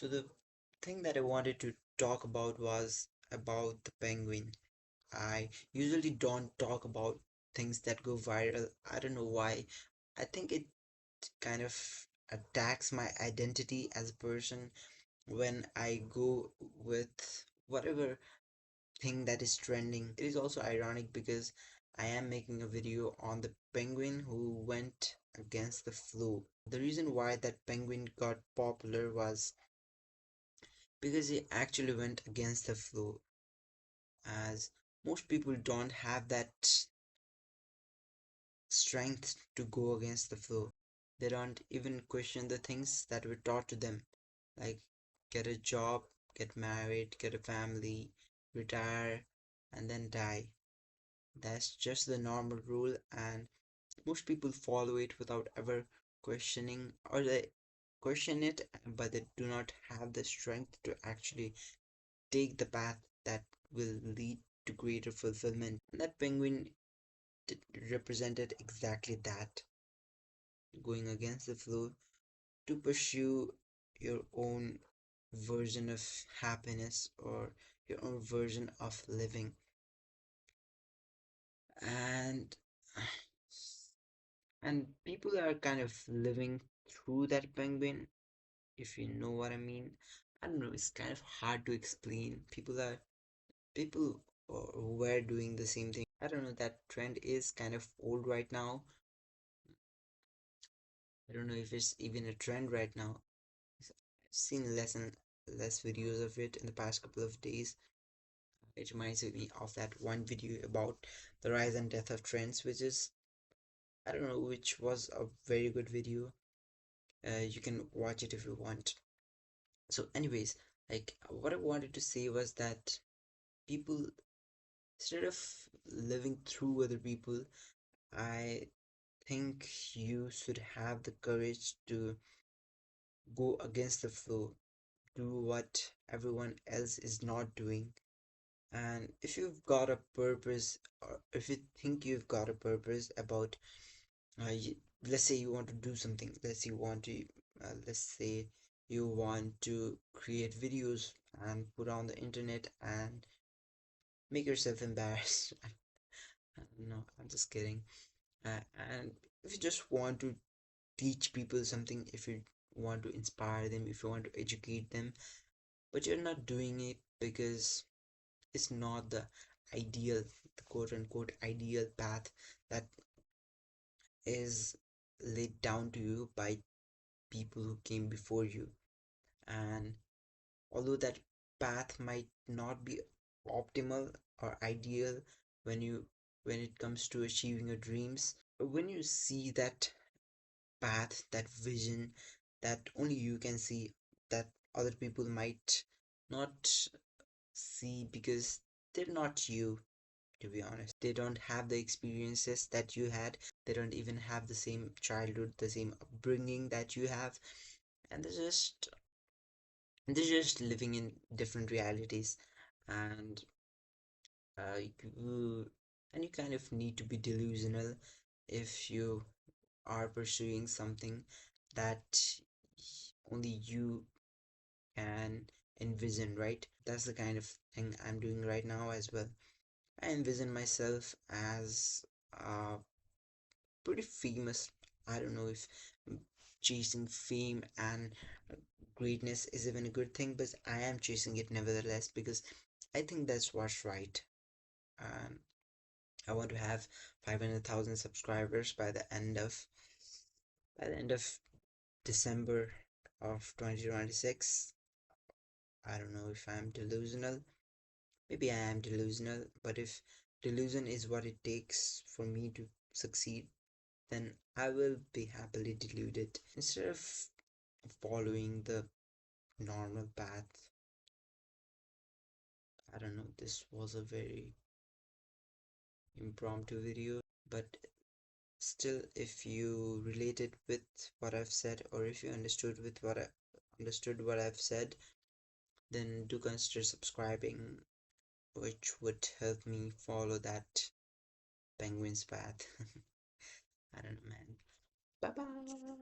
So the thing that I wanted to talk about was about the penguin. I usually don't talk about things that go viral. I don't know why. I think it kind of attacks my identity as a person when I go with whatever thing that is trending. It is also ironic because I am making a video on the penguin who went against the flow. The reason why that penguin got popular was because he actually went against the flow, as most people don't have that strength to go against the flow. They don't even question the things that were taught to them, like get a job, get married, get a family, retire, and then die. That's just the normal rule, and most people follow it without ever questioning, or they question it, but they do not have the strength to actually take the path that will lead to greater fulfillment. And that penguin represented exactly that, going against the flow to pursue your own version of happiness or your own version of living. And people are kind of living through that penguin, if you know what I mean. I don't know, it's kind of hard to explain. People were doing the same thing. I don't know, that trend is kind of old right now. I don't know if it's even a trend right now. I've seen less and less videos of it in the past couple of days. It reminds me of that one video about the rise and death of trends, which is, I don't know, which was a very good video. You can watch it if you want. So, anyways, like what I wanted to say was that people, instead of living through other people, I think you should have the courage to go against the flow, do what everyone else is not doing. And if you've got a purpose, or if you think you've got a purpose about, let's say you want to do something, let's say you want to create videos and put on the internet and make yourself embarrassed. No, I'm just kidding. And if you just want to teach people something, if you want to inspire them, if you want to educate them, but you're not doing it because it's not the ideal, the quote unquote ideal path that is laid down to you by people who came before you. And although that path might not be optimal or ideal when you when it comes to achieving your dreams, when you see that path, that vision that only you can see, that other people might not see because they're not you, to be honest. They don't have the experiences that you had. They don't even have the same childhood, the same upbringing that you have. And they're just living in different realities. And you and you kind of need to be delusional if you are pursuing something that only you can envision, right? That's the kind of thing I'm doing right now as well. I envision myself as pretty famous. I don't know if chasing fame and greatness is even a good thing, but I am chasing it nevertheless because I think that's what's right. And I want to have 500,000 subscribers by the end of December of 2026. I don't know if I'm delusional. Maybe I am delusional, but if delusion is what it takes for me to succeed, then I will be happily deluded. Instead of following the normal path, I don't know, this was a very impromptu video, but still, if you related with what I've said, or if you understood what I've said, then do consider subscribing, which would help me follow that penguin's path. I don't know, man. Bye bye.